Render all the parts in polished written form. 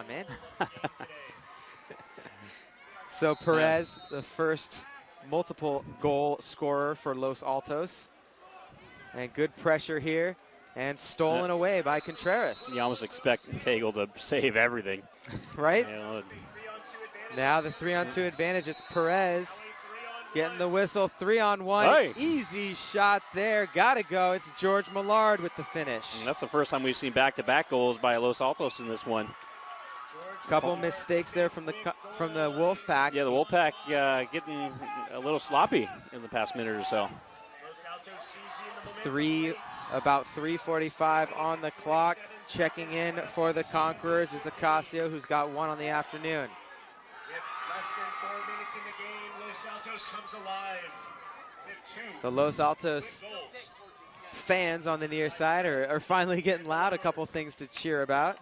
man. So Perez, the first multiple goal scorer for Los Altos. And good pressure here. And stolen away by Contreras. You almost expect Cagle to save everything. Right? You know, Now the 3-on-2 advantage. It's Perez getting the whistle. 3-on-1. Hey. Easy shot there. Gotta go. It's George Millard with the finish. and that's the first time we've seen back-to-back goals by Los Altos in this one. Couple mistakes there from the Wolfpack. Yeah, the Wolfpack getting a little sloppy in the past minute or so. About 3:45 on the clock. Checking in for the Conquerors is Ocasio, who's got one on the afternoon. Less than 4 minutes in the game, Los Altos comes alive. The Los Altos fans on the near side are finally getting loud. A couple things to cheer about.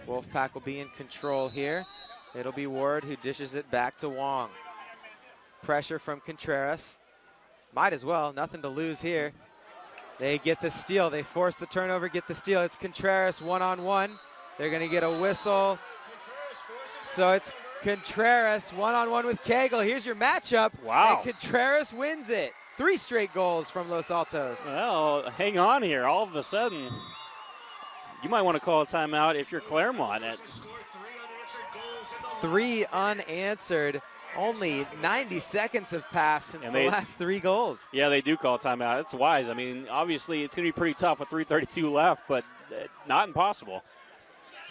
Wolfpack will be in control here. It'll be Ward who dishes it back to Wong. Pressure from Contreras. Might as well, nothing to lose here. They get the steal. They force the turnover, get the steal. It's Contreras one-on-one. They're going to get a whistle. So it's Contreras one-on-one with Cagle. Here's your matchup. Wow. And Contreras wins it. 3 straight goals from Los Altos. Well, hang on here. All of a sudden, you might want to call a timeout if you're Claremont. 3 unanswered. Only 90 seconds have passed since the last 3 goals. Yeah, they do call a timeout. It's wise. I mean, obviously, it's going to be pretty tough with 3:32 left, but not impossible.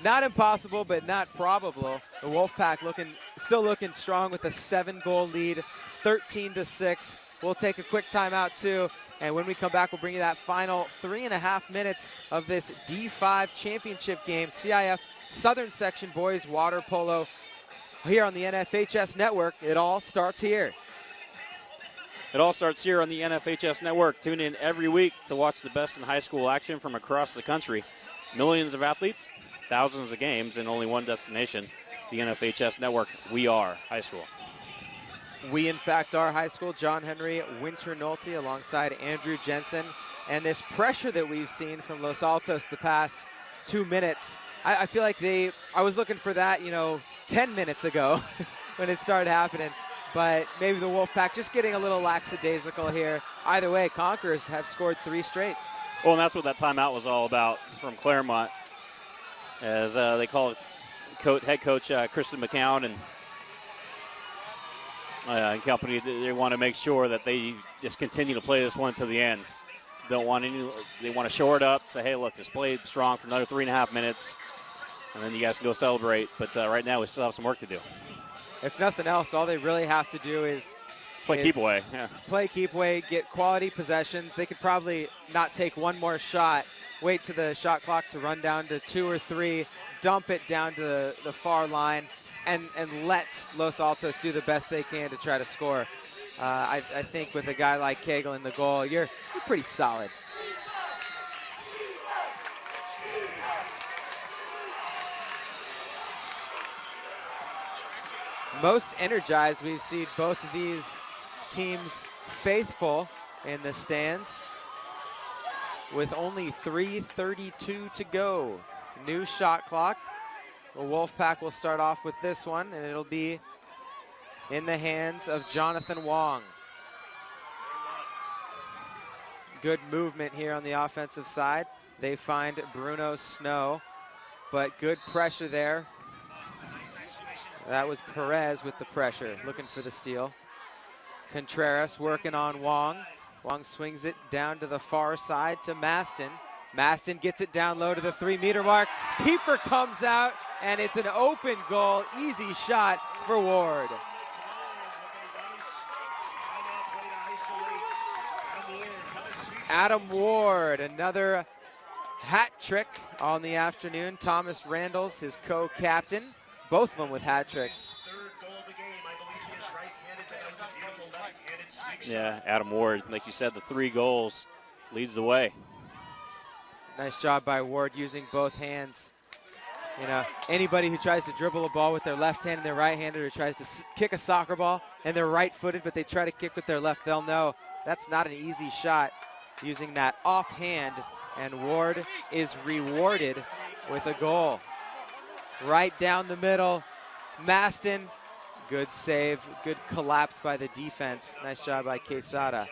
Not impossible, but not probable. The Wolfpack still looking strong with a 7-goal lead, 13-6. We'll take a quick timeout too, and when we come back, we'll bring you that final 3.5 minutes of this D5 championship game, CIF Southern Section Boys Water Polo here on the NFHS Network. It all starts here. It all starts here on the NFHS Network. Tune in every week to watch the best in high school action from across the country. Millions of athletes, thousands of games, and only one destination, the NFHS Network. We are high school. We, in fact, are high school. John Henry Winter Nolte alongside Andrew Jensen. And this pressure that we've seen from Los Altos the past 2 minutes, I feel like I was looking for that, 10 minutes ago when it started happening. But maybe the Wolfpack just getting a little lackadaisical here. Either way, Conquerors have scored 3 straight. Well, and that's what that timeout was all about from Claremont, as they call it head coach Kristen McCown and company. They want to make sure that they just continue to play this one to the end. They want to shore it up, say, hey, look, just play strong for another 3.5 minutes, and then you guys can go celebrate. But right now we still have some work to do. If nothing else, all they really have to do is keep away. Yeah. Play keep away, get quality possessions. They could probably not take one more shot, wait to the shot clock to run down to 2 or 3, dump it down to the far line, and let Los Altos do the best they can to try to score. I think with a guy like Cagle in the goal, you're pretty solid. Most energized, we've seen both of these teams faithful in the stands with only 3:32 to go. New shot clock. The Wolfpack will start off with this one, and it'll be in the hands of Jonathan Wong. Good movement here on the offensive side. They find Bruno Snow, but good pressure there. That was Perez with the pressure, looking for the steal. Contreras working on Wong. Wong swings it down to the far side to Maston. Maston gets it down low to the 3-meter mark. Keeper comes out, and it's an open goal. Easy shot for Ward. Adam Ward, another hat trick on the afternoon. Thomas Randall's his co-captain. Both of them with hat tricks. Yeah, Adam Ward, like you said, the 3 goals leads the way. Nice job by Ward using both hands. Anybody who tries to dribble a ball with their left hand and their right handed, or tries to kick a soccer ball and they're right-footed, but they try to kick with their left, they'll know that's not an easy shot using that offhand and Ward is rewarded with a goal. Right down the middle, Maston, good save, good collapse by the defense. Nice job by Quesada.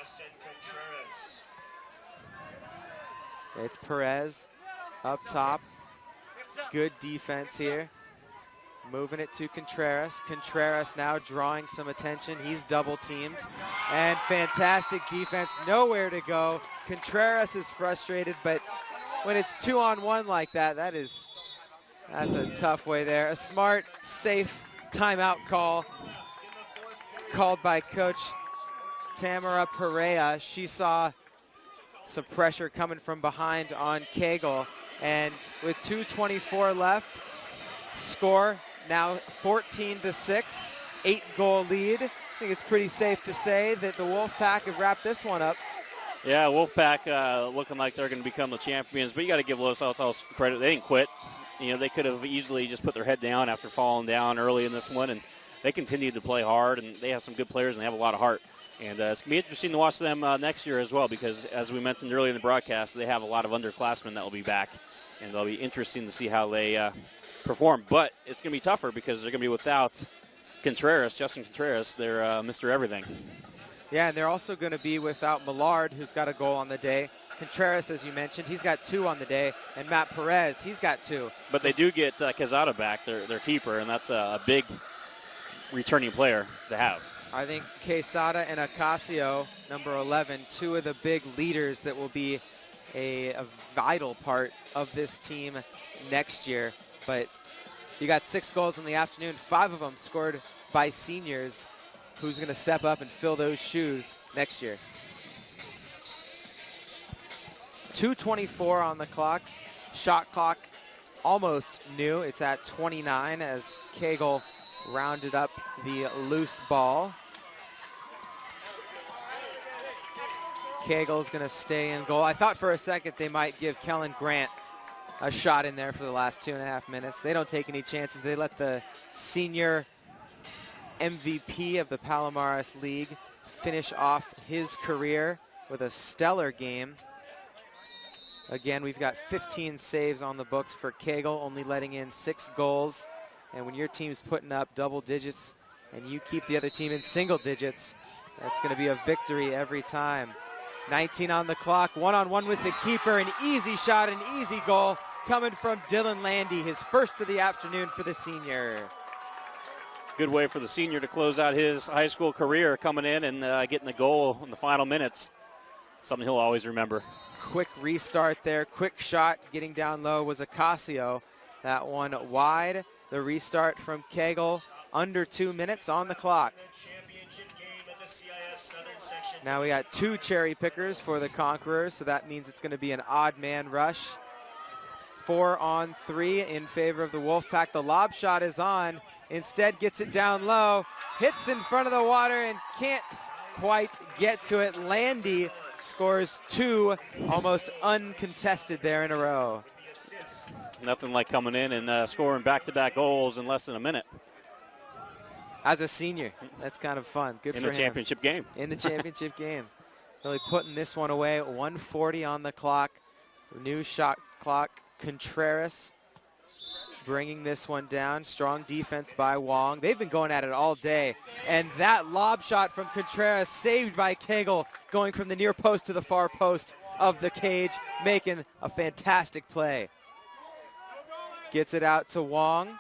It's Perez up top. Good defense here. Moving it to Contreras. Contreras now drawing some attention. He's double teamed. And fantastic defense. Nowhere to go. Contreras is frustrated, but when it's 2-on-1 like that, that's a tough way there. A smart, safe timeout call called by Coach Tamara Perea. She saw some pressure coming from behind on Kegel. And with 2:24 left, score now 14-6, 8-goal lead. I think it's pretty safe to say that the Wolfpack have wrapped this one up. Yeah, Wolfpack looking like they're going to become the champions, but you got to give Los Altos credit. They didn't quit. You know, they could have easily just put their head down after falling down early in this one, and they continued to play hard, and they have some good players, and they have a lot of heart. And it's going to be interesting to watch them next year as well, because as we mentioned earlier in the broadcast, they have a lot of underclassmen that will be back, and it'll be interesting to see how they perform. But it's going to be tougher because they're going to be without Contreras, Justin Contreras, their Mr. Everything. Yeah, and they're also going to be without Millard, who's got a goal on the day. Contreras, as you mentioned, he's got 2 on the day, and Matt Perez, he's got 2. But they do get Quezada back, their keeper, and that's a big returning player to have. I think Quesada and Ocasio, number 11, 2 of the big leaders that will be a vital part of this team next year. But you got 6 goals in the afternoon, 5 of them scored by seniors. Who's going to step up and fill those shoes next year? 2:24 on the clock. Shot clock almost new. It's at 29 as Kegel rounded up the loose ball. Kegel's going to stay in goal. I thought for a second they might give Kellen Grant a shot in there for the last 2.5 minutes. They don't take any chances. They let the senior MVP of the Palomares League finish off his career with a stellar game. Again, we've got 15 saves on the books for Kegel, only letting in 6 goals. And when your team's putting up double digits and you keep the other team in single digits, that's going to be a victory every time. 19 on the clock, 1-on-1 with the keeper, an easy shot, an easy goal coming from Dylan Landy, his first of the afternoon for the senior. Good way for the senior to close out his high school career, coming in and getting the goal in the final minutes. Something he'll always remember. Quick restart there, quick shot getting down low was Ocasio. That one wide. The restart from Kegel, under 2 minutes on the clock. Now we got 2 cherry pickers for the Conquerors, so that means it's going to be an odd man rush. 4-on-3 in favor of the Wolfpack. The lob shot is on. Instead gets it down low, hits in front of the water and can't quite get to it. Landy scores 2, almost uncontested there in a row. Nothing like coming in and scoring back-to-back goals in less than a minute. As a senior, that's kind of fun. Good for him. In the championship game. In the championship game. Really putting this one away. 1:40 on the clock. New shot clock. Contreras bringing this one down. Strong defense by Wong. They've been going at it all day. And that lob shot from Contreras saved by Kegel, going from the near post to the far post of the cage, making a fantastic play. Gets it out to Wong.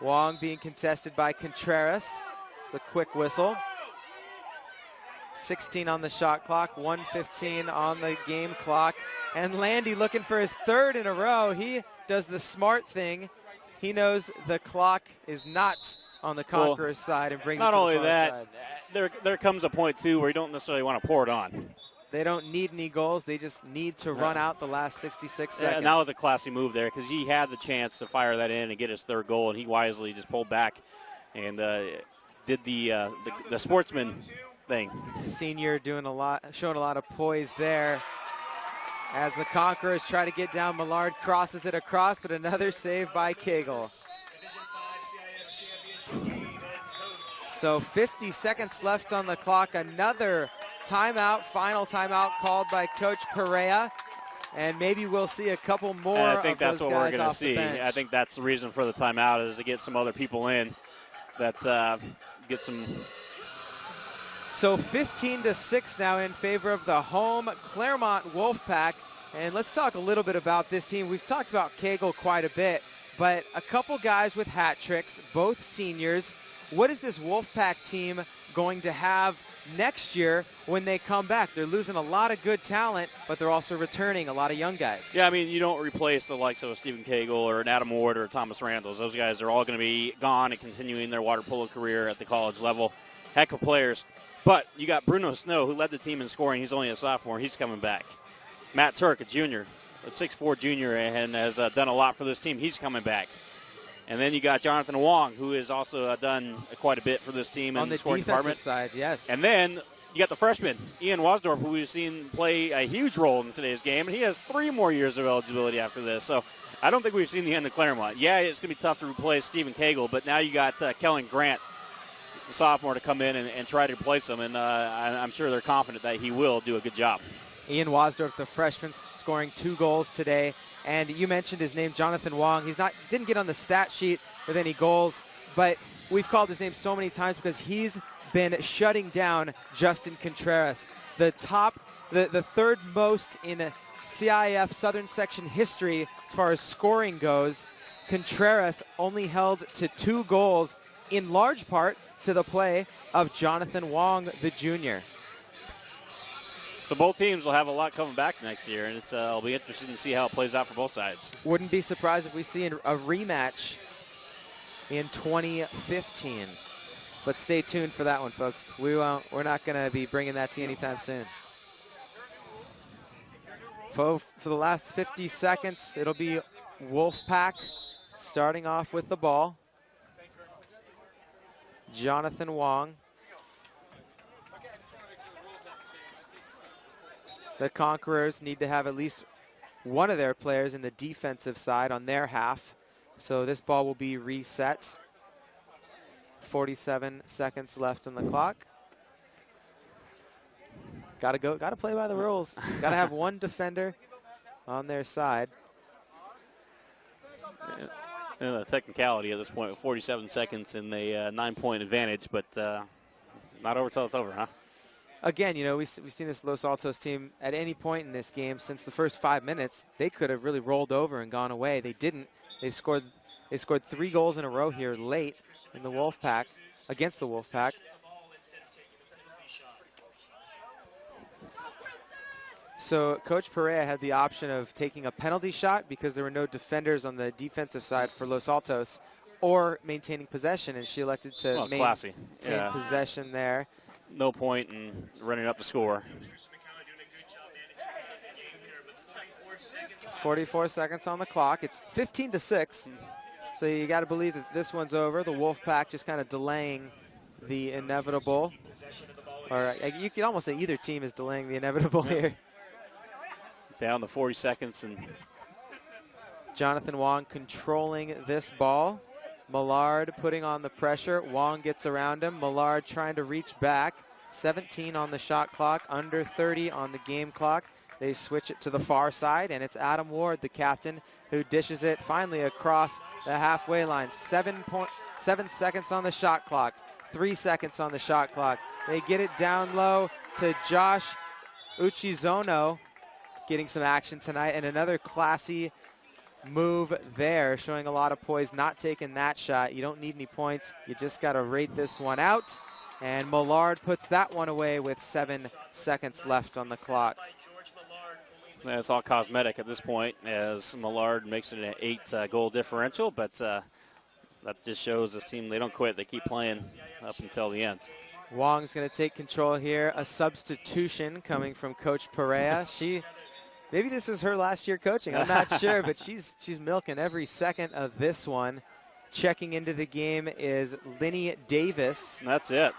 Wong being contested by Contreras. It's the quick whistle. 16 on the shot clock, 1:15 on the game clock. And Landy looking for his 3rd in a row. He does the smart thing. He knows the clock is not on the Conqueror's side and brings it to the Not only far that, side. there comes a point, too, where you don't necessarily want to pour it on. They don't need any goals. They just need to run out the last 66 seconds. That was a classy move there because he had the chance to fire that in and get his 3rd goal, and he wisely just pulled back and did the sportsman thing. Senior doing a lot, showing a lot of poise there. As the Conquerors try to get down, Millard crosses it across, but another save by Kegel. So 50 seconds left on the clock. Another timeout, final timeout called by Coach Perea. and maybe we'll see a couple more. And I think of that's those what we're guys going to off the see. bench. I think that's the reason for the timeout is to get some other people in that get some. So 15-6 now in favor of the home Claremont Wolfpack. And let's talk a little bit about this team. We've talked about Cagle quite a bit, but a couple guys with hat tricks, both seniors. What is this Wolfpack team going to have next year when they come back? They're losing a lot of good talent, but they're also returning a lot of young guys. Yeah, I mean, you don't replace the likes of a Stephen Cagle or an Adam Ward or a Thomas Randalls. Those guys are all going to be gone and continuing their water polo career at the college level. Heck of players. But you got Bruno Snow, who led the team in scoring. He's only a sophomore. He's coming back. Matt Turk, a junior, a 6'4 junior, and has done a lot for this team. He's coming back. And then you got Jonathan Wong, who has also done quite a bit for this team on in the scoring defensive department. side, yes. And then you got the freshman, Ian Wasdorf, who we've seen play a huge role in today's game, and he has 3 more years of eligibility after this. So I don't think we've seen the end of Claremont. Yeah, it's going to be tough to replace Stephen Cagle, but now you got Kellen Grant, the sophomore, to come in and try to replace him, and I'm sure they're confident that he will do a good job. Ian Wasdorf, the freshman, scoring 2 goals today. And you mentioned his name, Jonathan Wong. Didn't get on the stat sheet with any goals, but we've called his name so many times because he's been shutting down Justin Contreras, the third most in CIF Southern Section history as far as scoring goes. Contreras only held to 2 goals, in large part to the play of Jonathan Wong, the junior. So both teams will have a lot coming back next year, and it'll be interesting to see how it plays out for both sides. Wouldn't be surprised if we see a rematch in 2015. But stay tuned for that one, folks. We're not going to be bringing that to you anytime soon. For the last 50 seconds, it'll be Wolfpack starting off with the ball. Jonathan Wong. The Conquerors need to have at least one of their players in the defensive side on their half. So this ball will be reset. 47 seconds left on the clock. Gotta play by the rules. Gotta have one defender on their side. And the technicality at this point with 47 seconds and a 9-point advantage, but it's not over till it's over, huh? Again, we've seen this Los Altos team at any point in this game since the first 5 minutes. They could have really rolled over and gone away. They didn't. They scored 3 goals in a row here late in the Wolfpack, against the Wolfpack. So Coach Perea had the option of taking a penalty shot because there were no defenders on the defensive side for Los Altos, or maintaining possession, and she elected to maintain possession there. No point in running up the score. 44 seconds on the clock. It's 15-6. So you got to believe that this one's over. The Wolfpack just kind of delaying the inevitable. Or you could almost say either team is delaying the inevitable here. Down to 40 seconds. And Jonathan Wong controlling this ball. Millard putting on the pressure. Wong gets around him. Millard trying to reach back. 17 on the shot clock, under 30 on the game clock. They switch it to the far side, and it's Adam Ward, the captain, who dishes it finally across the halfway line. 7 seconds on the shot clock. 3 seconds on the shot clock. They get it down low to Josh Uchizono, getting some action tonight, and another classy move there, showing a lot of poise, not taking that shot. You don't need any points. You just got to rate this one out. And Millard puts that one away with 7 seconds left on the clock. It's all cosmetic at this point as Millard makes it an 8-goal differential, but that just shows this team, they don't quit. They keep playing up until the end. Wong's going to take control here. A substitution coming from Coach Perea. Maybe this is her last year coaching. I'm not sure, but she's milking every second of this one. Checking into the game is Linny Davis. And that's it.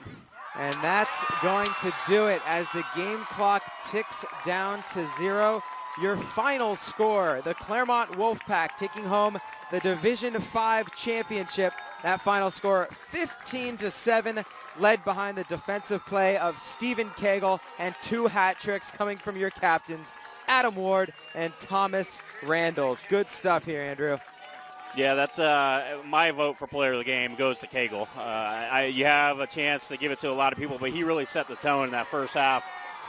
And that's going to do it as the game clock ticks down to 0. Your final score, the Claremont Wolfpack taking home the Division 5 championship. That final score, 15-7, led behind the defensive play of Stephen Cagle and 2 hat tricks coming from your captains, Adam Ward, and Thomas Randalls. Good stuff here, Andrew. Yeah, that's my vote for player of the game goes to Cagle. You have a chance to give it to a lot of people, but he really set the tone in that first half,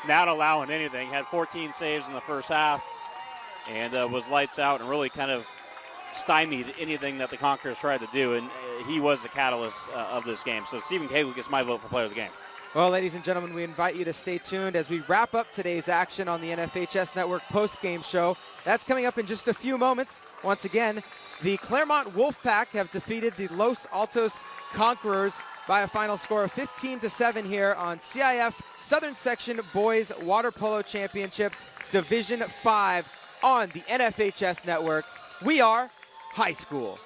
not allowing anything. Had 14 saves in the first half and was lights out and really kind of stymied anything that the Conquerors tried to do, and he was the catalyst of this game. So Stephen Cagle gets my vote for player of the game. Well, ladies and gentlemen, we invite you to stay tuned as we wrap up today's action on the NFHS Network post-game show. That's coming up in just a few moments. Once again, the Claremont Wolfpack have defeated the Los Altos Conquerors by a final score of 15-7 here on CIF Southern Section Boys Water Polo Championships Division 5 on the NFHS Network. We are high school.